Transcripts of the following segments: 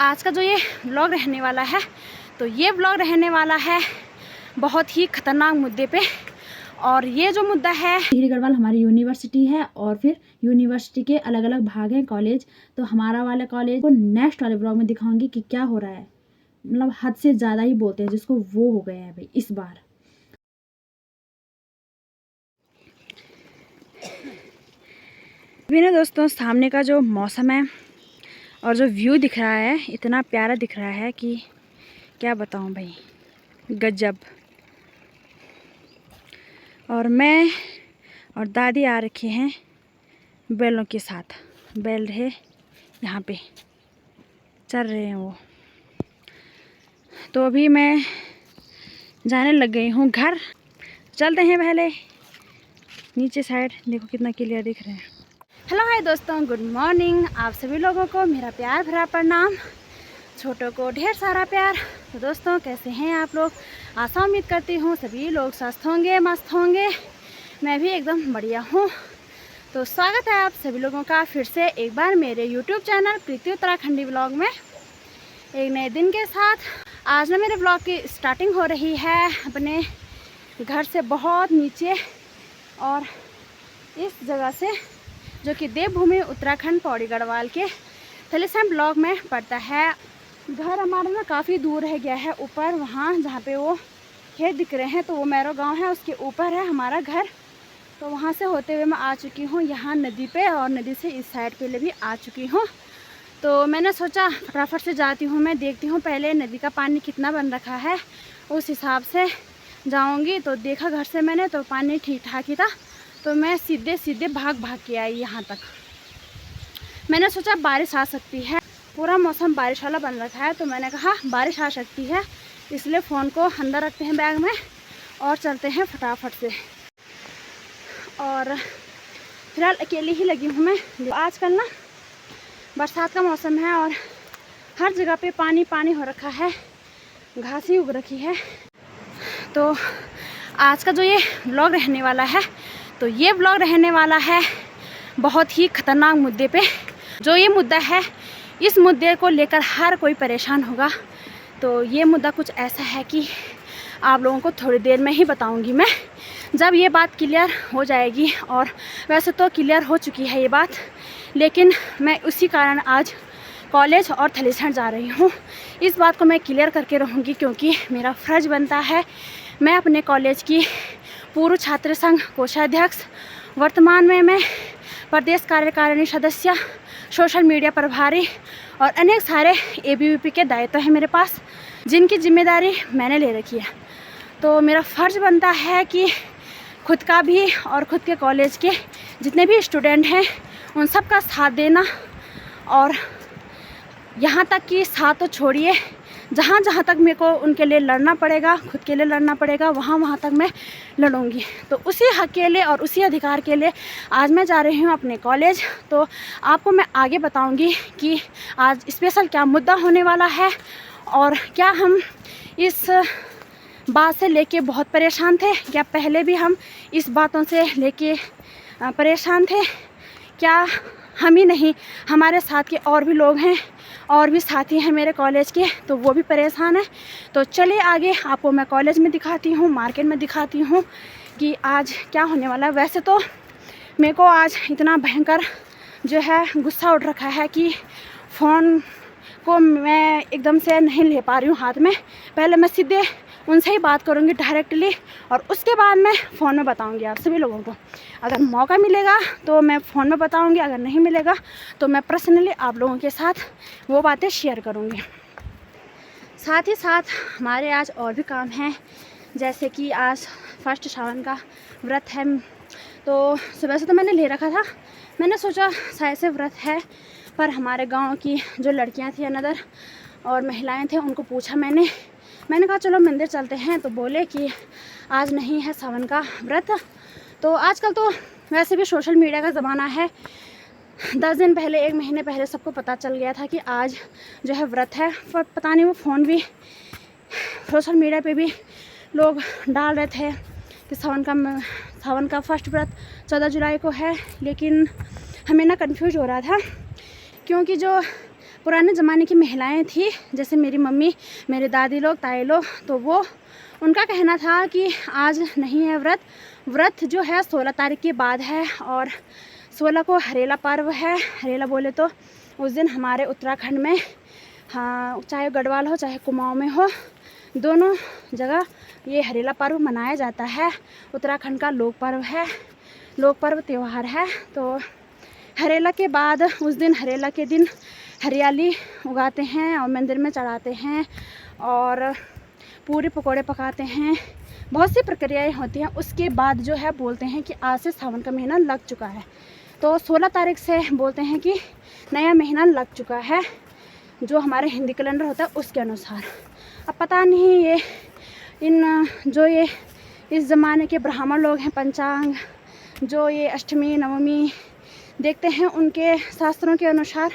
आज का जो ये व्लॉग रहने वाला है, तो ये व्लॉग रहने वाला है बहुत ही ख़तरनाक मुद्दे पे। और ये जो मुद्दा है, टिहरी गढ़वाल हमारी यूनिवर्सिटी है और फिर यूनिवर्सिटी के अलग अलग भाग हैं कॉलेज। तो हमारा वाला कॉलेज को नेक्स्ट वाले व्लॉग में दिखाऊंगी कि क्या हो रहा है। मतलब हद से ज़्यादा ही बोलते हैं जिसको, वो हो गया है भाई इस बार। मेरे दोस्तों, सामने का जो मौसम है और जो व्यू दिख रहा है, इतना प्यारा दिख रहा है कि क्या बताऊं भाई, गजब। और मैं और दादी आ रखे हैं बैलों के साथ। बैल रहे यहाँ पे चल रहे हैं वो। तो अभी मैं जाने लग गई हूँ घर। चलते हैं पहले नीचे साइड, देखो कितना क्लियर दिख रहे हैं। हेलो हाय दोस्तों, गुड मॉर्निंग। आप सभी लोगों को मेरा प्यार भरा प्रणाम, छोटों को ढेर सारा प्यार। तो दोस्तों, कैसे हैं आप लोग? आशा उम्मीद करती हूँ सभी लोग स्वस्थ होंगे, मस्त होंगे। मैं भी एकदम बढ़िया हूँ। तो स्वागत है आप सभी लोगों का फिर से एक बार मेरे YouTube चैनल प्रीति उत्तराखंडी व्लॉग में, एक नए दिन के साथ। आज ना मेरे व्लॉग की स्टार्टिंग हो रही है अपने घर से बहुत नीचे, और इस जगह से जो कि देवभूमि उत्तराखंड पौड़ी गढ़वाल के थलीसैंण ब्लॉक में पड़ता है। घर हमारा ना काफ़ी दूर रह गया है, ऊपर वहाँ जहाँ पे वो खेत दिख रहे हैं, तो वो मैरो गांव है, उसके ऊपर है हमारा घर। तो वहाँ से होते हुए मैं आ चुकी हूँ यहाँ नदी पे, और नदी से इस साइड के लिए भी आ चुकी हूँ। तो मैंने सोचा फटाफट से जाती हूँ, मैं देखती हूँ पहले नदी का पानी कितना बन रखा है, उस हिसाब से जाऊँगी। तो देखा घर से मैंने, तो पानी ठीक ठाक ही था। तो मैं सीधे भाग के आई यहाँ तक। मैंने सोचा बारिश आ सकती है, पूरा मौसम बारिश वाला बन रखा है। तो मैंने कहा बारिश आ सकती है, इसलिए फ़ोन को अंदर रखते हैं बैग में और चलते हैं फटाफट से। और फिलहाल अकेली ही लगी हूँ मैं। आजकल ना बरसात का मौसम है और हर जगह पे पानी पानी हो रखा है, घास ही उग रखी है। तो आज का जो ये व्लॉग रहने वाला है, तो ये व्लॉग रहने वाला है बहुत ही ख़तरनाक मुद्दे पे। जो ये मुद्दा है, इस मुद्दे को लेकर हर कोई परेशान होगा। तो ये मुद्दा कुछ ऐसा है कि आप लोगों को थोड़ी देर में ही बताऊंगी मैं, जब ये बात क्लियर हो जाएगी। और वैसे तो क्लियर हो चुकी है ये बात, लेकिन मैं उसी कारण आज कॉलेज और थलीसैंण जा रही हूँ। इस बात को मैं क्लियर करके रहूँगी, क्योंकि मेरा फ़र्ज़ बनता है। मैं अपने कॉलेज की पूर्व छात्र संघ कोषाध्यक्ष, वर्तमान में मैं प्रदेश कार्यकारिणी सदस्य, सोशल मीडिया प्रभारी और अनेक सारे ABVP के दायित्व हैं मेरे पास, जिनकी जिम्मेदारी मैंने ले रखी है। तो मेरा फ़र्ज़ बनता है कि खुद का भी और खुद के कॉलेज के जितने भी स्टूडेंट हैं उन सब का साथ देना। और यहाँ तक कि साथ तो छोड़िए, जहाँ जहाँ तक मेरे को उनके लिए लड़ना पड़ेगा, खुद के लिए लड़ना पड़ेगा, वहाँ तक मैं लड़ूंगी। तो उसी हक के लिए और उसी अधिकार के लिए आज मैं जा रही हूँ अपने कॉलेज। तो आपको मैं आगे बताऊंगी कि आज स्पेशल क्या मुद्दा होने वाला है, और क्या हम इस बात से लेके बहुत परेशान थे, क्या पहले भी हम इस बातों से लेके परेशान थे, क्या हम ही नहीं, हमारे साथ के और भी लोग हैं, और भी साथी हैं मेरे कॉलेज के, तो वो भी परेशान हैं। तो चलिए आगे आपको मैं कॉलेज में दिखाती हूँ, मार्केट में दिखाती हूँ कि आज क्या होने वाला है। वैसे तो मेरे को आज इतना भयंकर जो है गुस्सा उठ रखा है कि फ़ोन को मैं एकदम से नहीं ले पा रही हूँ हाथ में। पहले मैं सीधे उनसे ही बात करूँगी डायरेक्टली, और उसके बाद मैं फ़ोन में बताऊँगी आप सभी लोगों को। अगर मौका मिलेगा तो मैं फ़ोन में बताऊँगी, अगर नहीं मिलेगा तो मैं पर्सनली आप लोगों के साथ वो बातें शेयर करूँगी। साथ ही साथ हमारे आज और भी काम हैं, जैसे कि आज फर्स्ट सावन का व्रत है। तो सुबह से तो मैंने ले रखा था, मैंने सोचा शायद से व्रत है, पर हमारे गाँव की जो लड़कियाँ थी अनदर और महिलाएँ थे, उनको पूछा मैंने कहा चलो मंदिर चलते हैं। तो बोले कि आज नहीं है सावन का व्रत। तो आजकल तो वैसे भी सोशल मीडिया का ज़माना है, 10 दिन पहले, 1 महीने पहले सबको पता चल गया था कि आज जो है व्रत है। पर पता नहीं वो फ़ोन भी, सोशल मीडिया पे भी लोग डाल रहे थे कि सावन का फर्स्ट व्रत 14 जुलाई को है। लेकिन हमें ना कन्फ्यूज हो रहा था, क्योंकि जो पुराने ज़माने की महिलाएं थी, जैसे मेरी मम्मी, मेरे दादी लोग, ताई लोग, तो वो उनका कहना था कि आज नहीं है व्रत, व्रत जो है 16 तारीख के बाद है। और 16 को हरेला पर्व है। हरेला बोले तो उस दिन हमारे उत्तराखंड में, हाँ, चाहे गढ़वाल हो चाहे कुमाऊं में हो, दोनों जगह ये हरेला पर्व मनाया जाता है। उत्तराखंड का लोक पर्व है, लोक पर्व त्यौहार है। तो हरेला के बाद उस दिन, हरेला के दिन हरियाली उगाते हैं और मंदिर में चढ़ाते हैं और पूरी पकौड़े पकाते हैं, बहुत सी प्रक्रियाएं होती हैं। उसके बाद जो है बोलते हैं कि आज से सावन का महीना लग चुका है। तो 16 तारीख से बोलते हैं कि नया महीना लग चुका है, जो हमारे हिंदी कैलेंडर होता है उसके अनुसार। अब पता नहीं ये जो ये इस ज़माने के ब्राह्मण लोग हैं, पंचांग जो ये अष्टमी नवमी देखते हैं, उनके शास्त्रों के अनुसार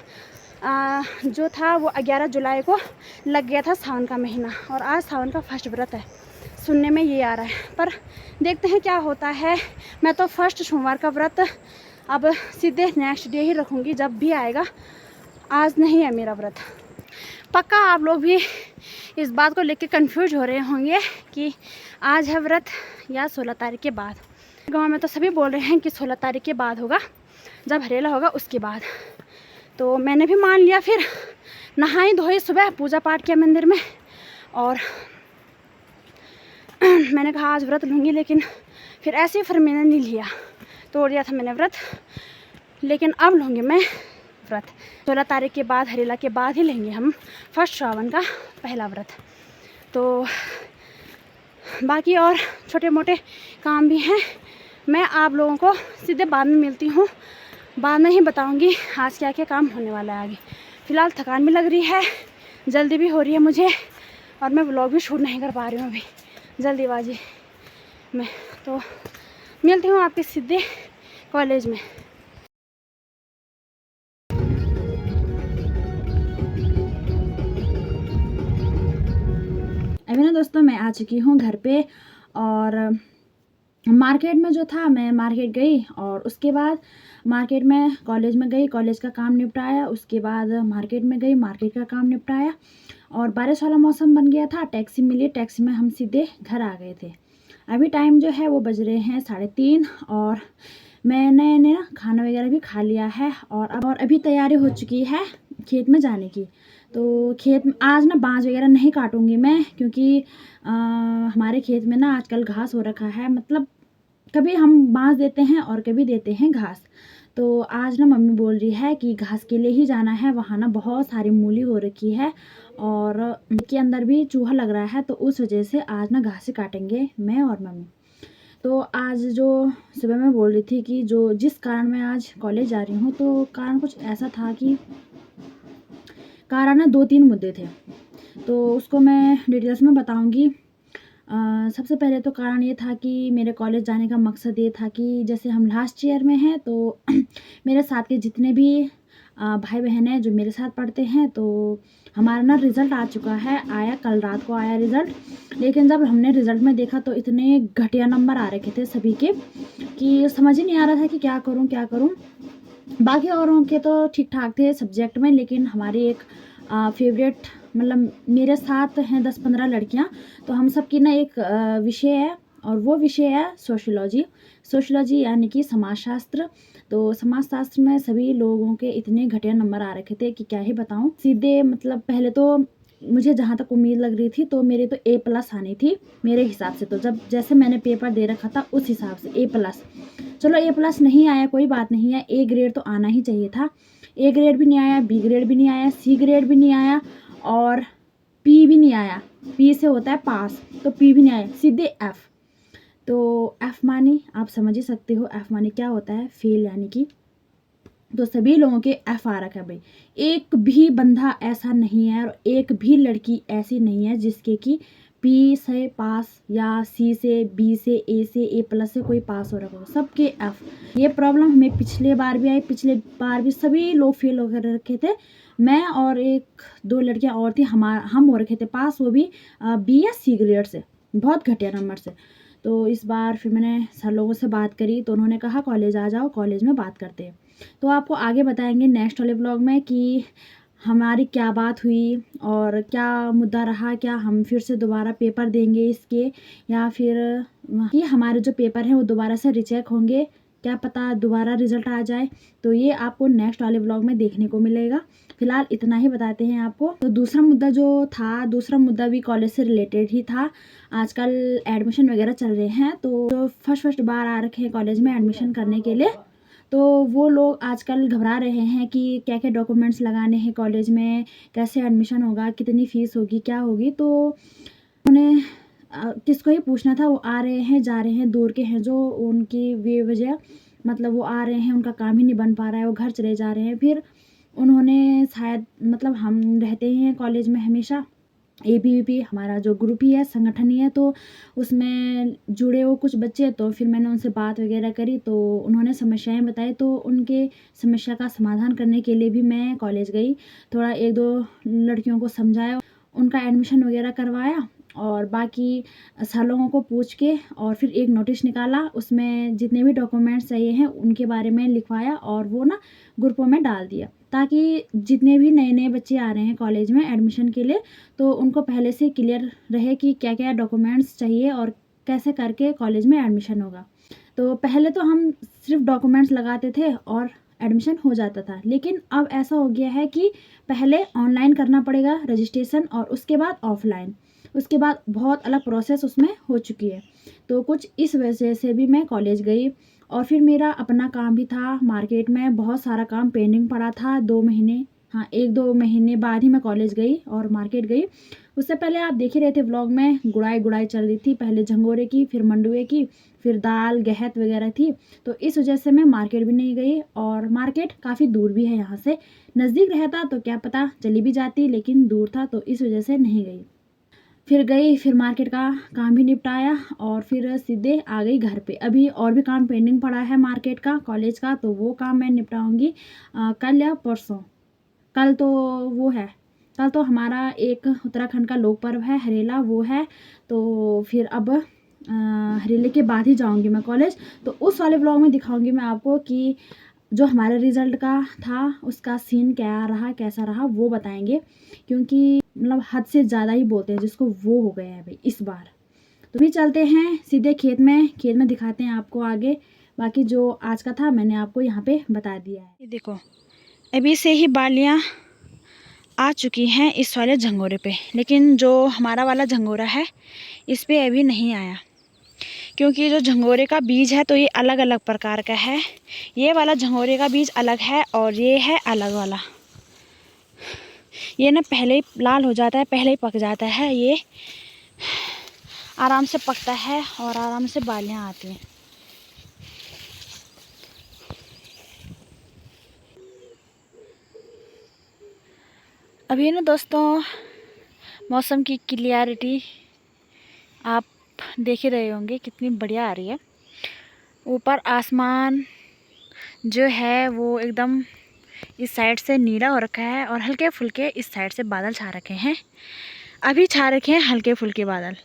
जो था वो 11 जुलाई को लग गया था सावन का महीना, और आज सावन का फर्स्ट व्रत है, सुनने में ये आ रहा है। पर देखते हैं क्या होता है। मैं तो फर्स्ट सोमवार का व्रत अब सीधे नेक्स्ट डे ही रखूँगी, जब भी आएगा। आज नहीं है मेरा व्रत। पक्का आप लोग भी इस बात को लेकर कंफ्यूज हो रहे होंगे कि आज है व्रत या 16 तारीख के बाद। गांव में तो सभी बोल रहे हैं कि 16 तारीख के बाद होगा, जब हरेला होगा उसके बाद। तो मैंने भी मान लिया, फिर नहाई धोई, सुबह पूजा पाठ किया मंदिर में, और मैंने कहा आज व्रत लूँगी, लेकिन फिर ऐसे ही फिर मैंने नहीं लिया, तोड़ दिया था मैंने व्रत। लेकिन अब लूँगी मैं व्रत 16 तारीख के बाद, हरेला के बाद ही लेंगे हम फर्स्ट श्रावण का पहला व्रत। तो बाकी और छोटे मोटे काम भी हैं, मैं आप लोगों को सीधे बाद में मिलती हूँ, बाद में ही बताऊँगी आज क्या क्या काम होने वाला है आगे। फ़िलहाल थकान भी लग रही है, जल्दी भी हो रही है मुझे, और मैं व्लॉग भी शूट नहीं कर पा रही हूँ अभी जल्दीबाजी में। तो मिलती हूँ आपके सीधे कॉलेज में। अभी ना दोस्तों मैं आ चुकी हूँ घर पे, और मार्केट में जो था, मैं मार्केट गई और उसके बाद मार्केट में कॉलेज में गई, कॉलेज का काम निपटाया, उसके बाद मार्केट में गई, मार्केट का काम निपटाया, और बारिश वाला मौसम बन गया था, टैक्सी मिली, टैक्सी में हम सीधे घर आ गए थे। अभी टाइम जो है वो बज रहे हैं 3:30, और मैंने ना खाना वगैरह भी खा लिया है, और अभी तैयारी हो चुकी है खेत में जाने की। तो खेत में आज ना बाँस वगैरह नहीं काटूंगी मैं, क्योंकि हमारे खेत में ना आजकल घास हो रखा है, मतलब कभी हम बाँस देते हैं और कभी देते हैं घास। तो आज ना मम्मी बोल रही है कि घास के लिए ही जाना है, वहाँ ना बहुत सारी मूली हो रखी है और के अंदर भी चूहा लग रहा है, तो उस वजह से आज ना घास ही काटेंगे मैं और मम्मी। तो आज जो सुबह मैं बोल रही थी कि जिस कारण मैं आज कॉलेज जा रही हूँ, तो कारण कुछ ऐसा था कि कारण ना 2-3 मुद्दे थे, तो उसको मैं डिटेल्स में बताऊँगी। सबसे पहले तो कारण ये था कि मेरे कॉलेज जाने का मकसद ये था कि जैसे हम लास्ट ईयर में हैं, तो मेरे साथ के जितने भी भाई बहन हैं जो मेरे साथ पढ़ते हैं, तो हमारा ना रिज़ल्ट आ चुका है, आया कल रात को आया रिज़ल्ट। लेकिन जब हमने रिज़ल्ट में देखा तो इतने घटिया नंबर आ रखे थे सभी के कि समझ ही नहीं आ रहा था कि क्या करूं क्या करूं। बाकी औरों के तो ठीक ठाक थे सब्जेक्ट में, लेकिन हमारी एक फेवरेट, मतलब मेरे साथ हैं 10-15 लड़कियां, तो हम सब की ना एक विषय है, और वो विषय है सोशियोलॉजी यानी कि समाजशास्त्र। तो समाजशास्त्र में सभी लोगों के इतने घटिया नंबर आ रखे थे कि क्या ही बताऊं। सीधे मतलब पहले तो मुझे जहाँ तक उम्मीद लग रही थी, तो मेरे तो A+ आनी थी मेरे हिसाब से, तो जब जैसे मैंने पेपर दे रखा था उस हिसाब से A+। चलो A+ नहीं आया, कोई बात नहीं है, A ग्रेड तो आना ही चाहिए था। A ग्रेड भी नहीं आया, B ग्रेड भी नहीं आया, C ग्रेड भी नहीं आया, और P भी नहीं आया। P से होता है पास, तो P भी नहीं आया, सीधे F। तो F मानी आप समझ ही सकते हो, F मानी क्या होता है, फेल यानी कि। तो सभी लोगों के F आ रखा है भाई। एक भी बंदा ऐसा नहीं है, और एक भी लड़की ऐसी नहीं है जिसके कि P से पास या C से, B से, A से, A+ से कोई पास हो रखा हो, सबके F। ये प्रॉब्लम हमें पिछले बार भी आई, पिछले बार भी सभी लोग फेल होकर रखे थे। मैं और 1-2 लड़कियां और थी, हम हो रखे थे पास, वो भी B या C ग्रेड से, बहुत घटिया नंबर से। तो इस बार फिर मैंने सर लोगों से बात करी, तो उन्होंने कहा कॉलेज आ जाओ, कॉलेज में बात करते हैं। तो आपको आगे बताएंगे नेक्स्ट वाले ब्लॉग में कि हमारी क्या बात हुई और क्या मुद्दा रहा, क्या हम फिर से दोबारा पेपर देंगे इसके, या फिर कि हमारे जो पेपर हैं वो दोबारा से रीचेक होंगे, क्या पता दोबारा रिज़ल्ट आ जाए। तो ये आपको नेक्स्ट वाले व्लॉग में देखने को मिलेगा। फ़िलहाल इतना ही बताते हैं आपको। तो दूसरा मुद्दा जो था, दूसरा मुद्दा भी कॉलेज से रिलेटेड ही था। आजकल एडमिशन वगैरह चल रहे हैं, तो फर्स्ट बार आ रखे हैं कॉलेज में एडमिशन करने के लिए। तो वो लोग आजकल घबरा रहे हैं कि क्या क्या डॉक्यूमेंट्स लगाने हैं कॉलेज में, कैसे एडमिशन होगा, कितनी फ़ीस होगी, क्या होगी। तो उन्हें किसको ही पूछना था, वो आ रहे हैं जा रहे हैं, दूर के हैं जो, उनकी बेवजह मतलब वो आ रहे हैं, उनका काम ही नहीं बन पा रहा है, वो घर चले जा रहे हैं। फिर उन्होंने शायद मतलब हम रहते ही हैं कॉलेज में हमेशा, एबीवीपी हमारा जो ग्रुप ही है, संगठन ही है, तो उसमें जुड़े वो कुछ बच्चे। तो फिर मैंने उनसे बात वगैरह करी, तो उन्होंने समस्याएं बताई, तो उनके समस्या का समाधान करने के लिए भी मैं कॉलेज गई। थोड़ा 1-2 लड़कियों को समझाया, उनका एडमिशन वगैरह करवाया, और बाकी सर लोगों को पूछ के और फिर एक नोटिस निकाला, उसमें जितने भी डॉक्यूमेंट्स चाहिए हैं उनके बारे में लिखवाया, और वो ना ग्रुपों में डाल दिया, ताकि जितने भी नए नए बच्चे आ रहे हैं कॉलेज में एडमिशन के लिए, तो उनको पहले से क्लियर रहे कि क्या क्या डॉक्यूमेंट्स चाहिए और कैसे करके कॉलेज में एडमिशन होगा। तो पहले तो हम सिर्फ डॉक्यूमेंट्स लगाते थे और एडमिशन हो जाता था, लेकिन अब ऐसा हो गया है कि पहले ऑनलाइन करना पड़ेगा रजिस्ट्रेशन, और उसके बाद ऑफलाइन, उसके बाद बहुत अलग प्रोसेस उसमें हो चुकी है। तो कुछ इस वजह से भी मैं कॉलेज गई। और फिर मेरा अपना काम भी था, मार्केट में बहुत सारा काम पेंडिंग पड़ा था 2 महीने, हाँ 1-2 महीने बाद ही मैं कॉलेज गई और मार्केट गई। उससे पहले आप देख ही रहे थे व्लॉग में, गुड़ाई चल रही थी, पहले झंगोरे की, फिर मंडुए की, फिर दाल गहत वगैरह थी। तो इस वजह से मैं मार्केट भी नहीं गई, और मार्केट काफ़ी दूर भी है यहाँ से। नज़दीक रहता तो क्या पता चली भी जाती, लेकिन दूर था तो इस वजह से नहीं गई। फिर गई, फिर मार्केट का काम भी निपटाया, और फिर सीधे आ गई घर पे। अभी और भी काम पेंडिंग पड़ा है मार्केट का, कॉलेज का, तो वो काम मैं निपटाऊंगी कल या परसों। कल तो वो है, कल तो हमारा एक उत्तराखंड का लोक पर्व है हरेला, वो है। तो फिर अब हरेले के बाद ही जाऊंगी मैं कॉलेज। तो उस वाले ब्लॉग में दिखाऊंगी मैं आपको कि जो हमारे रिज़ल्ट का था उसका सीन क्या रहा, कैसा रहा, वो बताएंगे। क्योंकि मतलब हद से ज़्यादा ही बोलते हैं जिसको, वो हो गया है भाई इस बार। तो भी चलते हैं सीधे खेत में दिखाते हैं आपको आगे। बाकी जो आज का था मैंने आपको यहाँ पे बता दिया है। ये देखो, अभी से ही बालियाँ आ चुकी हैं इस वाले झंगोरे पे, लेकिन जो हमारा वाला झंगोरा है इस पे अभी नहीं आया, क्योंकि जो झंगोरे का बीज है तो ये अलग अलग प्रकार का है। ये वाला झंगोरे का बीज अलग है और ये है अलग वाला। ये ना पहले ही लाल हो जाता है, पहले ही पक जाता है, ये आराम से पकता है और आराम से बालियाँ आती हैं। अभी ना दोस्तों मौसम की क्लियरिटी आप देख ही रहे होंगे कितनी बढ़िया आ रही है। ऊपर आसमान जो है वो एकदम इस साइड से नीला हो रखा है, और हल्के फुल्के इस साइड से बादल छा रखे हैं। अभी छा रखे हैं हल्के फुल्के बादल।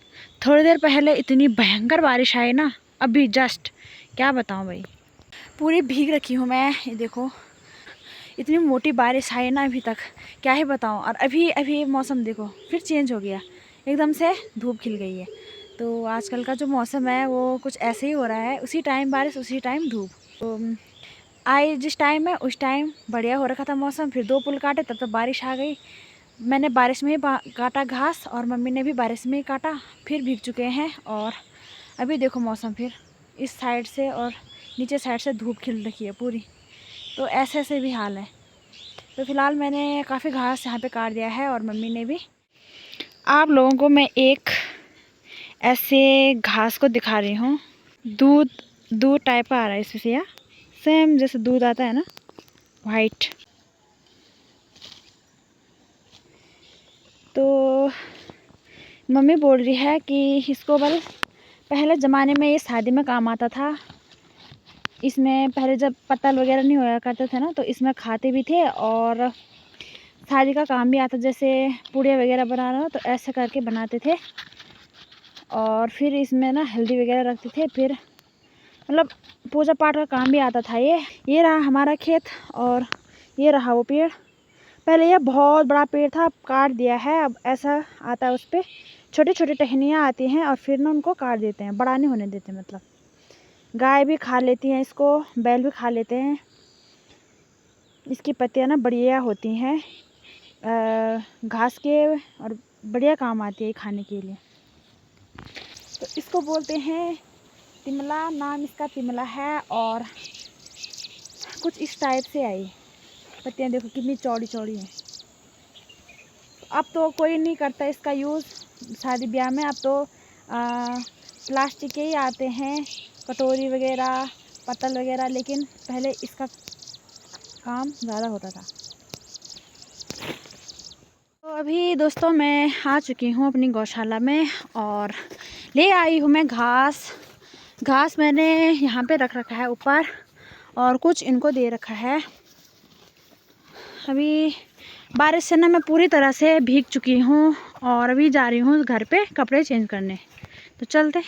थोड़ी देर पहले इतनी भयंकर बारिश आई ना, अभी जस्ट क्या बताऊं भाई, पूरी भीग रखी हूँ मैं। ये देखो इतनी मोटी बारिश आई ना अभी तक, क्या ही बताऊं। और अभी अभी मौसम देखो फिर चेंज हो गया, एकदम से धूप खिल गई है। तो आजकल का जो मौसम है वो कुछ ऐसे ही हो रहा है, उसी टाइम बारिश उसी टाइम धूप। तो आई जिस टाइम है उस टाइम बढ़िया हो रखा था मौसम, फिर 2 पुल काटे तब तक बारिश आ गई। मैंने बारिश में ही काटा घास, और मम्मी ने भी बारिश में ही काटा, फिर भीग चुके हैं। और अभी देखो मौसम फिर इस साइड से और नीचे साइड से धूप खिल रखी है पूरी। तो ऐसे ऐसे भी हाल है। तो फ़िलहाल मैंने काफ़ी घास यहाँ पे काट दिया है, और मम्मी ने भी। आप लोगों को मैं एक ऐसे घास को दिखा रही हूँ, दूध दूध टाइप का आ रहा है इसमें से, या सेम जैसे दूध आता है ना, वाइट। तो मम्मी बोल रही है कि इसको बल पहले ज़माने में ये शादी में काम आता था। इसमें पहले जब पत्तल वगैरह नहीं होया करते थे ना, तो इसमें खाते भी थे, और शादी का काम भी आता, जैसे पूड़ियाँ वगैरह बनाना, तो ऐसे करके बनाते थे। और फिर इसमें ना हल्दी वगैरह रखते थे, फिर मतलब पूजा पाठ का काम भी आता था। ये रहा हमारा खेत, और ये रहा वो पेड़। पहले यह बहुत बड़ा पेड़ था, अब काट दिया है। अब ऐसा आता है, उस पर छोटे छोटे टहनियाँ आती हैं और फिर ना उनको काट देते हैं, बड़ा नहीं होने देते। मतलब गाय भी खा लेती हैं इसको, बैल भी खा लेते हैं। इसकी पत्तियाँ ना बढ़िया होती हैं, घास के, और बढ़िया काम आती है खाने के लिए। तो इसको बोलते हैं तिमला, नाम इसका तिमला है। और कुछ इस टाइप से आई पत्तियाँ, देखो कितनी चौड़ी चौड़ी हैं। अब तो कोई नहीं करता इसका यूज़ शादी ब्याह में। अब तो प्लास्टिक के ही आते हैं, कटोरी वगैरह, पत्तल वगैरह, लेकिन पहले इसका काम ज़्यादा होता था। तो अभी दोस्तों मैं आ चुकी हूँ अपनी गौशाला में और ले आई हूँ मैं घास। घास मैंने यहाँ पे रख रखा है ऊपर, और कुछ इनको दे रखा है। अभी बारिश से ना मैं पूरी तरह से भीग चुकी हूँ और अभी जा रही हूँ घर पे कपड़े चेंज करने। तो चलते।